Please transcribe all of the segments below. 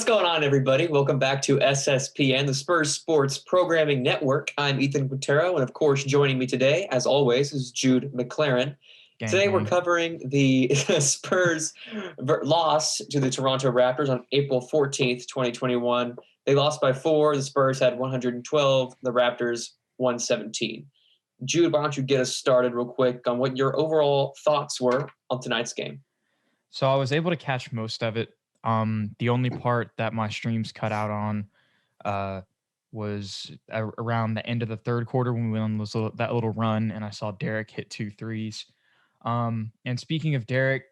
What's going on, everybody? Welcome back to SSPN, the Spurs Sports Programming Network. I'm Ethan Quintero, and of course, joining me today, as always, is Jude McClaren. Today, we're covering the Spurs loss to the Toronto Raptors on April 14th, 2021. They lost by 4. The Spurs had 112. The Raptors 117. Jude, why don't you get us started real quick on what your overall thoughts were on tonight's game? So I was able to catch most of it. The only part that my streams cut out on was around the end of the third quarter when we went on that little run, and I saw Derek hit 2 threes. And speaking of Derek,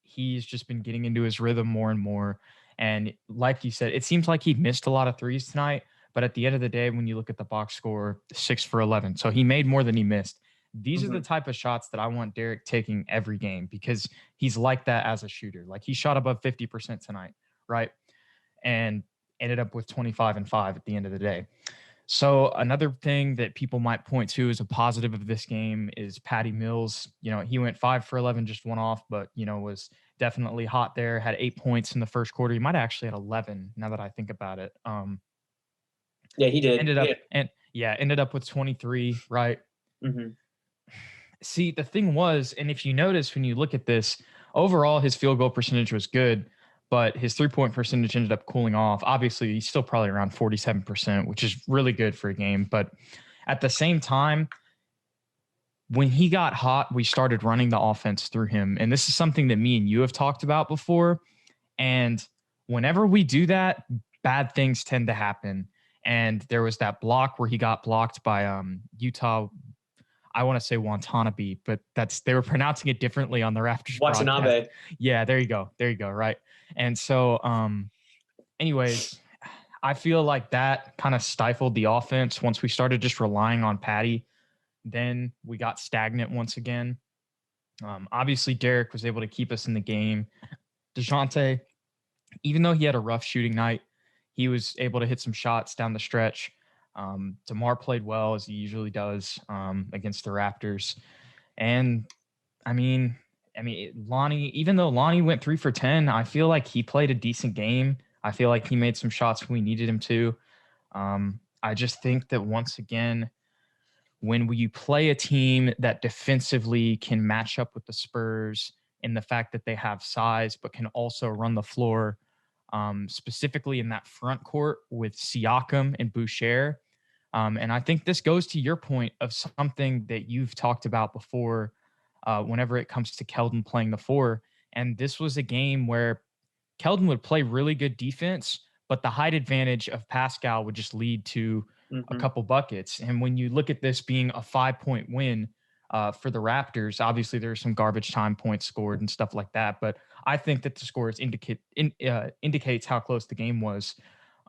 he's just been getting into his rhythm more and more. And like you said, it seems like he missed a lot of threes tonight. But at the end of the day, when you look at the box score, 6 for 11. So he made more than he missed. These are the type of shots that I want Derek taking every game because he's like that as a shooter. Like he shot above 50% tonight, right? And ended up with 25 and 5 at the end of the day. So another thing that people might point to as a positive of this game is Patty Mills. You know, he went 5 for 11, just one off, but, you know, was definitely hot there, had 8 points in the first quarter. He might have actually had 11 now that I think about it. Yeah, he did. Ended up with 23, right? Mm-hmm. See, the thing was, and if you notice when you look at this, overall his field goal percentage was good, but his three-point percentage ended up cooling off. Obviously, he's still probably around 47%, which is really good for a game. But at the same time, when he got hot, we started running the offense through him. And this is something that me and you have talked about before. And whenever we do that, bad things tend to happen. And there was that block where he got blocked by Utah. I want to say Watanabe, but they were pronouncing it differently on the Raptors Watanabe. broadcast. Yeah, there you go. Right. And so, anyways, I feel like that kind of stifled the offense once we started just relying on Patty. Then we got stagnant once again. Obviously, Derek was able to keep us in the game. DeJounte, even though he had a rough shooting night, he was able to hit some shots down the stretch. DeMar played well as he usually does against the Raptors. And I mean, Lonnie, even though Lonnie went 3 for 10, I feel like he played a decent game. I feel like he made some shots when we needed him to. I just think that once again, when you play a team that defensively can match up with the Spurs in the fact that they have size but can also run the floor, specifically in that front court with Siakam and Boucher. And I think this goes to your point of something that you've talked about before whenever it comes to Keldon playing the 4. And this was a game where Keldon would play really good defense, but the height advantage of Pascal would just lead to a couple buckets. And when you look at this being a 5-point win for the Raptors, obviously there's some garbage time points scored and stuff like that. But I think that the scores indicates how close the game was.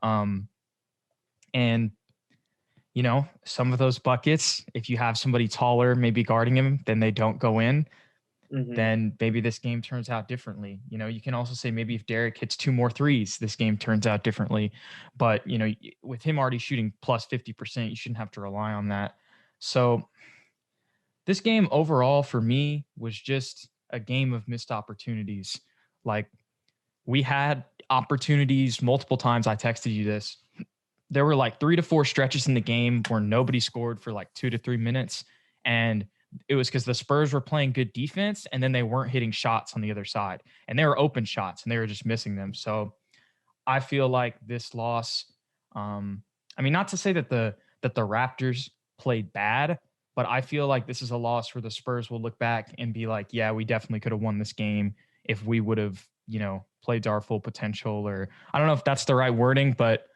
And you know, some of those buckets, if you have somebody taller maybe guarding him, then they don't go in. Then maybe this game turns out differently. You know, you can also say maybe if Derek hits 2 more threes, this game turns out differently. But, you know, with him already shooting plus 50%, you shouldn't have to rely on that. So this game overall for me was just a game of missed opportunities. Like we had opportunities multiple times. I texted you this. There were like 3 to 4 stretches in the game where nobody scored for like 2 to 3 minutes. And it was because the Spurs were playing good defense and then they weren't hitting shots on the other side. And they were open shots and they were just missing them. So I feel like this loss, not to say that the Raptors played bad, but I feel like this is a loss where the Spurs will look back and be like, yeah, we definitely could have won this game if we would have, you know, played to our full potential, or I don't know if that's the right wording, but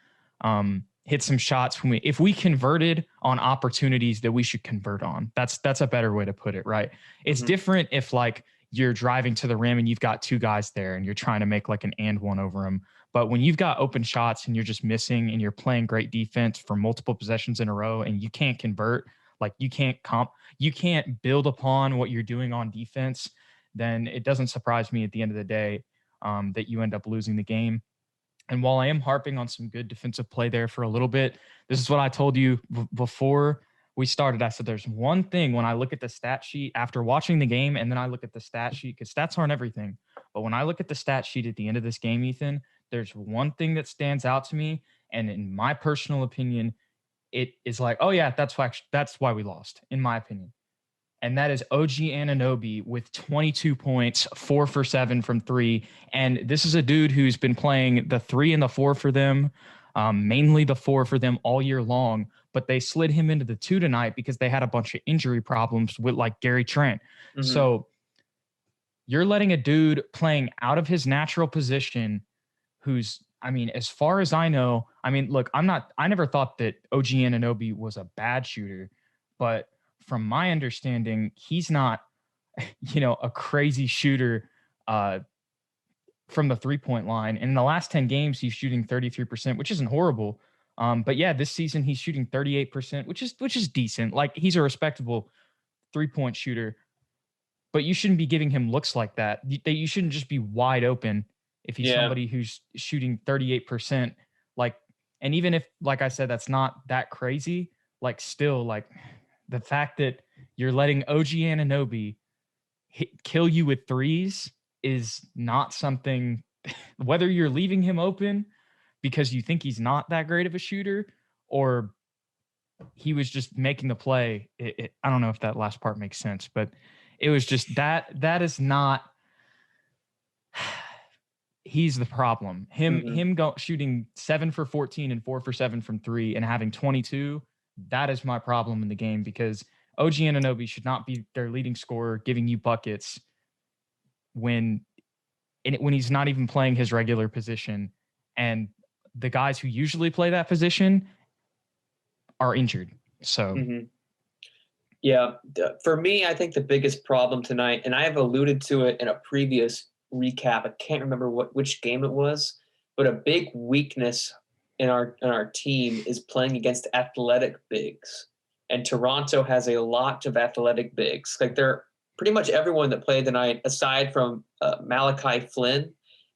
hit some shots if we converted on opportunities that we should convert on. That's a better way to put it, right? It's different if like you're driving to the rim and you've got 2 guys there and you're trying to make like an and one over them. But when you've got open shots and you're just missing and you're playing great defense for multiple possessions in a row and you can't convert, like you can't build upon what you're doing on defense, then it doesn't surprise me at the end of the day that you end up losing the game. And while I am harping on some good defensive play there for a little bit, this is what I told you before we started. I said, there's one thing when I look at the stat sheet after watching the game, and then I look at the stat sheet, because stats aren't everything. But when I look at the stat sheet at the end of this game, Ethan, there's one thing that stands out to me, and in my personal opinion, it is like, oh yeah, that's why we lost, in my opinion. And that is OG Anunoby with 22 points, 4 for 7 from 3. And this is a dude who's been playing the 3 and the 4 for them, mainly the 4 for them all year long. But they slid him into the 2 tonight because they had a bunch of injury problems with like Gary Trent. Mm-hmm. So you're letting a dude playing out of his natural position who's, I mean, as far as I know, I mean, look, I never thought that OG Anunoby was a bad shooter, but from my understanding, he's not, a crazy shooter from the 3-point line. And in the last 10 games, he's shooting 33%, which isn't horrible. But yeah, this season he's shooting 38%, which is decent. Like, he's a respectable 3-point shooter, but you shouldn't be giving him looks like that. You shouldn't just be wide open if he's somebody who's shooting 38%. Like, and even if, like I said, that's not that crazy, like, still, like, the fact that you're letting OG Anunoby kill you with threes is not something, whether you're leaving him open because you think he's not that great of a shooter or he was just making the play. I don't know if that last part makes sense, but it was just that is not, he's the problem. Him shooting 7 for 14 and 4 for 7 from 3 and having 22. That is my problem in the game, because OG Anunoby should not be their leading scorer, giving you buckets when he's not even playing his regular position. And the guys who usually play that position are injured. So, yeah, for me, I think the biggest problem tonight, and I have alluded to it in a previous recap, I can't remember which game it was, but a big weakness in our team is playing against athletic bigs. And Toronto has a lot of athletic bigs. Like, they're pretty much everyone that played tonight, aside from Malachi Flynn,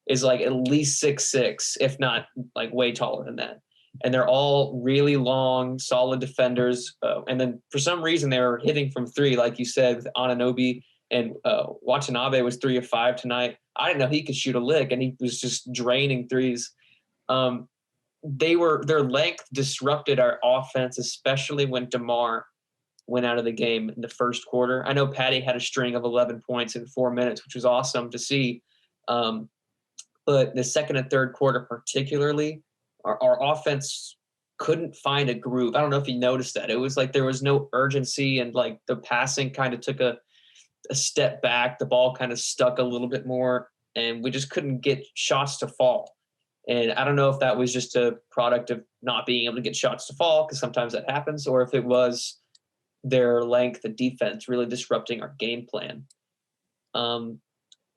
is like at least 6'6", if not like way taller than that. And they're all really long, solid defenders. And then for some reason they were hitting from 3, like you said, with Anunoby, and Watanabe was 3 of 5 tonight. I didn't know he could shoot a lick, and he was just draining threes. Their length disrupted our offense, especially when DeMar went out of the game in the first quarter. I know Patty had a string of 11 points in 4 minutes, which was awesome to see. But the second and third quarter particularly, our offense couldn't find a groove. I don't know if you noticed that. It was like there was no urgency, and like the passing kind of took a step back. The ball kind of stuck a little bit more, and we just couldn't get shots to fall. And I don't know if that was just a product of not being able to get shots to fall, because sometimes that happens, or if it was their length and defense really disrupting our game plan.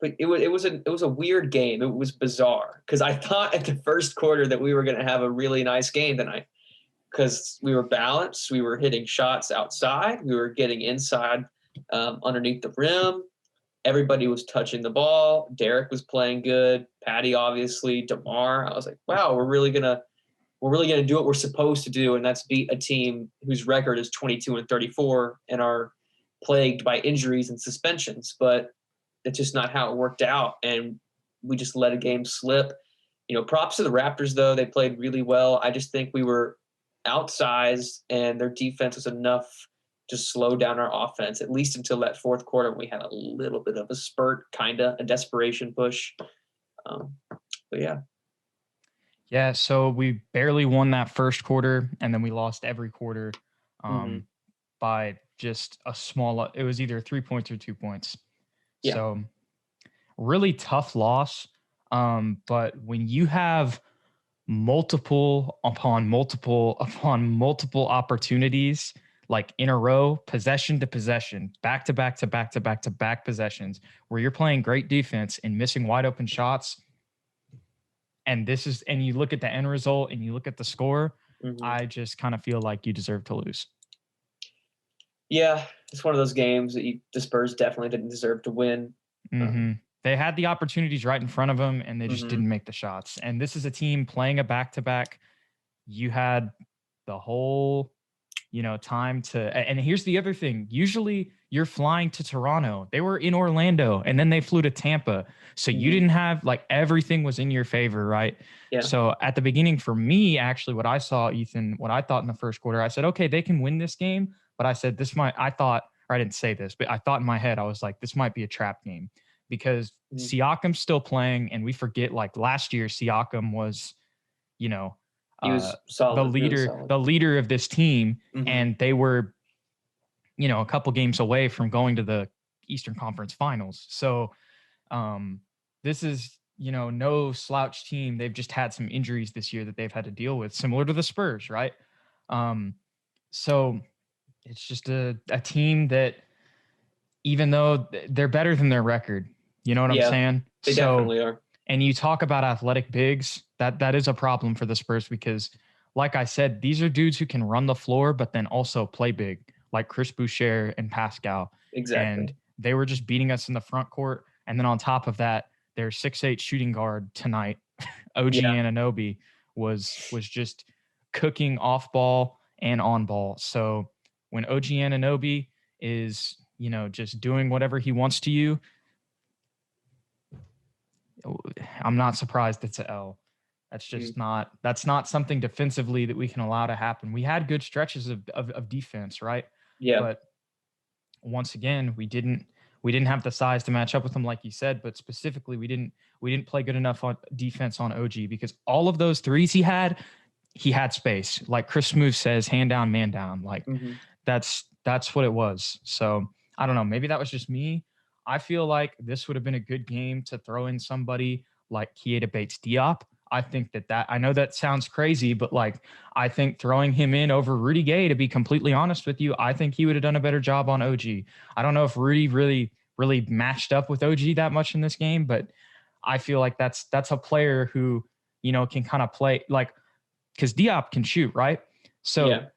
But it was a weird game. It was bizarre, because I thought at the first quarter that we were going to have a really nice game tonight, because we were balanced. We were hitting shots outside. We were getting inside underneath the rim. Everybody was touching the ball. Derek was playing good. Patty, obviously. DeMar. I was like, wow, we're really gonna do what we're supposed to do, and that's beat a team whose record is 22-34 and are plagued by injuries and suspensions. But it's just not how it worked out, and we just let a game slip. Props to the Raptors, though. They played really well. I just think we were outsized, and their defense was enough to slow down our offense, at least until that fourth quarter. We had a little bit of a spurt, kind of a desperation push. But yeah. Yeah, so we barely won that first quarter, and then we lost every quarter by just a small – it was either 3 points or 2 points. Yeah. So really tough loss. But when you have multiple upon multiple opportunities, like in a row, possession to possession, back to back to back to back to back possessions, where you're playing great defense and missing wide open shots, and you look at the end result and you look at the score, I just kind of feel like you deserve to lose. Yeah, it's one of those games that the Spurs definitely didn't deserve to win. They had the opportunities right in front of them, and they just didn't make the shots. And this is a team playing a back-to-back. You had the whole, time to, and here's the other thing. Usually you're flying to Toronto. They were in Orlando and then they flew to Tampa. So you didn't have everything was in your favor, right? Yeah. So at the beginning for me, actually, what I saw, Ethan, what I thought in the first quarter, I said, okay, they can win this game. But I said, I didn't say this, but I thought in my head, I was like, this might be a trap game because Siakam's still playing. And we forget last year, Siakam was, he was solid, the leader of this team. And they were, a couple games away from going to the Eastern Conference Finals. So this is, no slouch team. They've just had some injuries this year that they've had to deal with, similar to the Spurs, right? So it's just a team that, even though they're better than their record, you know what I'm saying? They definitely are. And you talk about athletic bigs, that is a problem for the Spurs because, like I said, these are dudes who can run the floor, but then also play big, like Chris Boucher and Pascal. Exactly. And they were just beating us in the front court. And then on top of that, their 6'8" shooting guard tonight, OG Anunoby, was just cooking off ball and on ball. So when OG Anunoby is, just doing whatever he wants to you, I'm not surprised it's an L. That's just that's not something defensively that we can allow to happen. We had good stretches of defense, right? Yeah. But once again, we didn't have the size to match up with them, like you said, but specifically we didn't play good enough on defense on OG because all of those threes he had space. Like Chris Smooth says, hand down, man down. That's what it was. So I don't know. Maybe that was just me. I feel like this would have been a good game to throw in somebody like Keita Bates-Diop. I think that I know that sounds crazy, but I think throwing him in over Rudy Gay, to be completely honest with you, I think he would have done a better job on OG. I don't know if Rudy really matched up with OG that much in this game, but I feel like that's a player who, can kind of play because Diop can shoot, right? So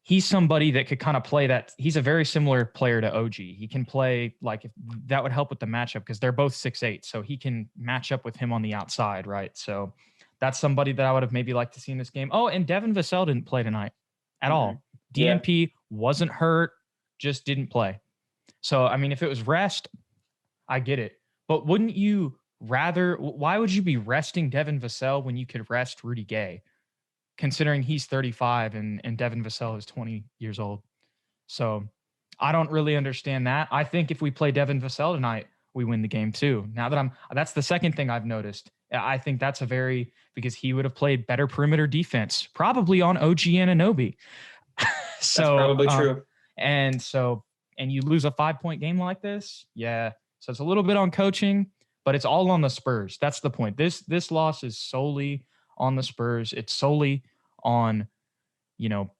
he's somebody that could kind of play that. He's a very similar player to OG. He can play if that would help with the matchup because they're both 6'8", so he can match up with him on the outside, right? So that's somebody that I would have maybe liked to see in this game. Oh, and Devin Vassell didn't play tonight at all. DNP wasn't hurt, just didn't play. So, I mean, if it was rest, I get it. But wouldn't you why would you be resting Devin Vassell when you could rest Rudy Gay? Considering he's 35 and Devin Vassell is 20 years old. So I don't really understand that. I think if we play Devin Vassell tonight, we win the game too. That's the second thing I've noticed. I think that's because he would have played better perimeter defense, probably on OG Anunoby. So that's probably true. And you lose a 5-point game like this. Yeah. So it's a little bit on coaching, but it's all on the Spurs. That's the point. This loss is solely on the Spurs. It's solely on,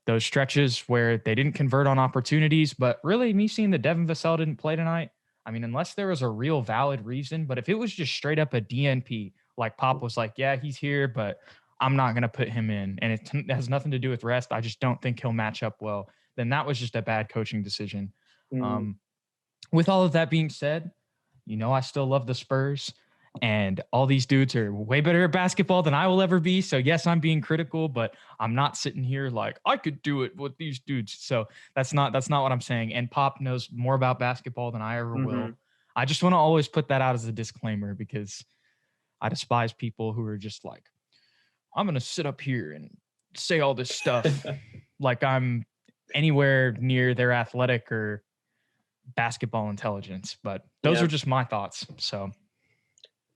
those stretches where they didn't convert on opportunities. But really, me seeing that Devin Vassell didn't play tonight, I mean, unless there was a real valid reason, but if it was just straight up a DNP, like Pop was like, yeah, he's here, but I'm not going to put him in, and it has nothing to do with rest, I just don't think he'll match up well, then that was just a bad coaching decision. With all of that being said, I still love the Spurs. And all these dudes are way better at basketball than I will ever be. So yes, I'm being critical, but I'm not sitting here like I could do it with these dudes. So that's not what I'm saying. And Pop knows more about basketball than I ever will. I just want to always put that out as a disclaimer because I despise people who are just like, I'm going to sit up here and say all this stuff like I'm anywhere near their athletic or basketball intelligence. But those are just my thoughts. So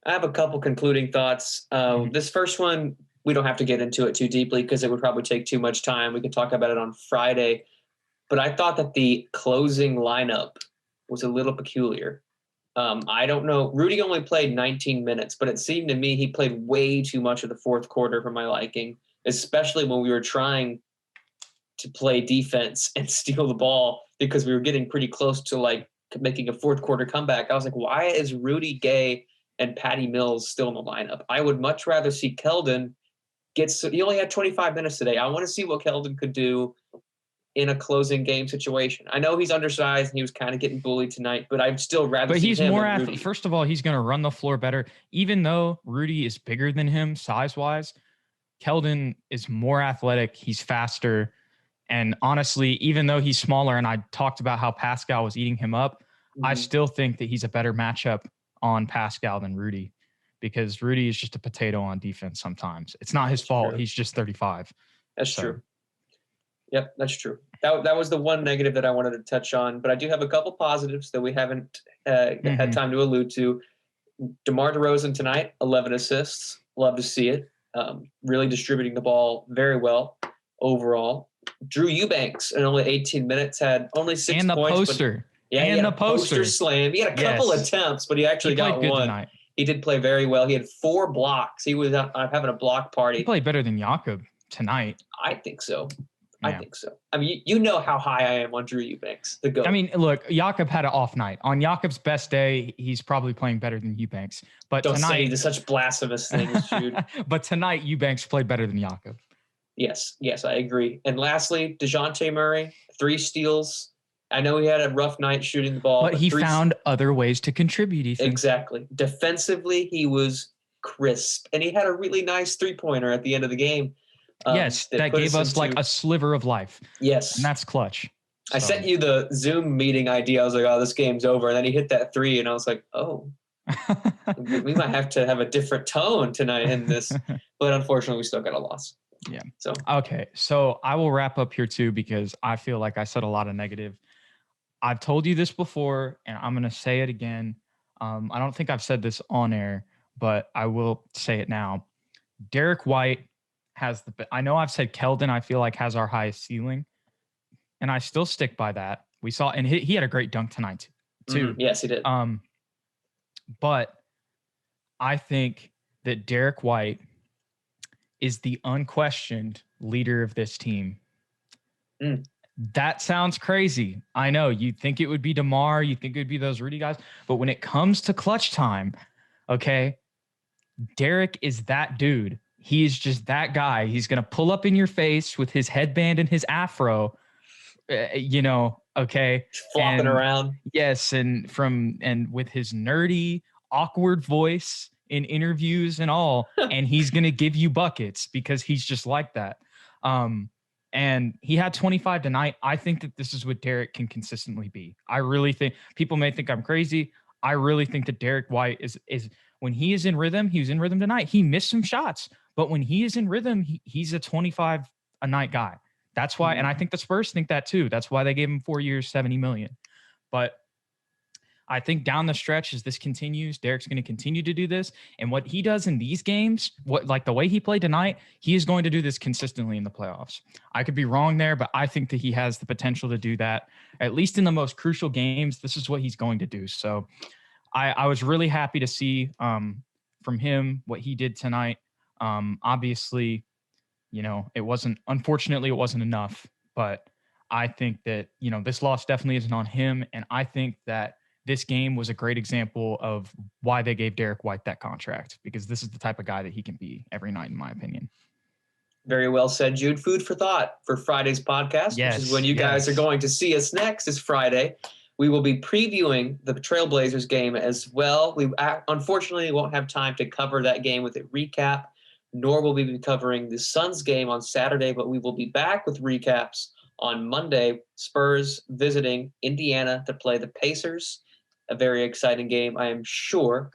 I have a couple concluding thoughts. This first one, we don't have to get into it too deeply because it would probably take too much time. We could talk about it on Friday. But I thought that the closing lineup was a little peculiar. I don't know. Rudy only played 19 minutes, but it seemed to me he played way too much of the fourth quarter for my liking, especially when we were trying to play defense and steal the ball because we were getting pretty close to making a fourth quarter comeback. I was like, why is Rudy Gay and Patty Mills still in the lineup? I would much rather see Keldon he only had 25 minutes today. I want to see what Keldon could do in a closing game situation. I know he's undersized and he was kind of getting bullied tonight, but I'd still rather see him than Rudy. First of all, he's going to run the floor better. Even though Rudy is bigger than him size-wise, Keldon is more athletic. He's faster. And honestly, even though he's smaller and I talked about how Pascal was eating him up, I still think that he's a better matchup on Pascal than Rudy, because Rudy is just a potato on defense sometimes. It's not his fault. True. He's just 35. That's true. Yep, that's true. That was the one negative that I wanted to touch on, but I do have a couple positives that we haven't had time to allude to. DeMar DeRozan tonight, 11 assists. Love to see it. Really distributing the ball very well overall. Drew Eubanks in only 18 minutes had only 6 points. And the poster. The poster slam. He had a couple attempts, but he actually got one. Tonight. He did play very well. He had 4 blocks. He was having a block party. He played better than Jakob tonight. I think so. Yeah. I think so. I mean, you know how high I am on Drew Eubanks, the GOAT. I mean, look, Jakob had an off night. On Jakob's best day, he's probably playing better than Eubanks. But Don't tonight, say such blasphemous things, Jude. But tonight, Eubanks played better than Jakob. Yes, I agree. And lastly, DeJounte Murray, 3 steals. I know he had a rough night shooting the ball. But he found other ways to contribute, Ethan. Exactly. Defensively, he was crisp. And he had a really nice 3-pointer at the end of the game. Yes, that gave us like a sliver of life. Yes. And that's clutch. I sent you the Zoom meeting idea. I was like, oh, this game's over. And then he hit that 3, and I was like, oh, we might have to have a different tone tonight in this. But unfortunately, we still got a loss. Yeah. So okay. So I will wrap up here too, because I feel like I said a lot of negative. I've told you this before, and I'm going to say it again. I don't think I've said this on air, but I will say it now. Derek White has I know I've said Keldon, I feel like, has our highest ceiling, and I still stick by that. We saw, and he had a great dunk tonight too. Yes, he did. But I think that Derek White is the unquestioned leader of this team. That sounds crazy. I know you'd think it would be DeMar, you think it would be those Rudy guys, but when it comes to clutch time, okay, Derek is that dude. He's just that guy. He's going to pull up in your face with his headband and his afro, okay. Flopping around. Yes. And with his nerdy, awkward voice in interviews and all, and he's going to give you buckets because he's just like that. And he had 25 tonight. I think that this is what Derek can consistently be. I really think people may think I'm crazy. I really think that Derek White is when he is in rhythm, he was in rhythm tonight. He missed some shots, but when he is in rhythm, he's a 25 a night guy. That's why, and I think the Spurs think that too. That's why they gave him 4 years, $70 million. But I think down the stretch, as this continues, Derek's going to continue to do this. And what he does in these games, like the way he played tonight, he is going to do this consistently in the playoffs. I could be wrong there, but I think that he has the potential to do that, at least in the most crucial games. This is what he's going to do. So I was really happy to see from him what he did tonight. Obviously, unfortunately, it wasn't enough, but I think that, this loss definitely isn't on him. And I think that this game was a great example of why they gave Derek White that contract, because this is the type of guy that he can be every night, in my opinion. Very well said, Jude. Food for thought for Friday's podcast, which is when you guys are going to see us next, is Friday. We will be previewing the Trailblazers game as well. We unfortunately won't have time to cover that game with a recap, nor will we be covering the Suns game on Saturday, but we will be back with recaps on Monday. Spurs visiting Indiana to play the Pacers. A very exciting game, I am sure.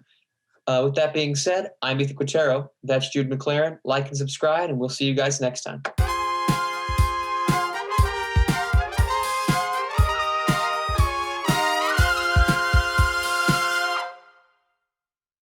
With that being said, I'm Ethan Quintero. That's Jude McClaren. Like and subscribe, and we'll see you guys next time.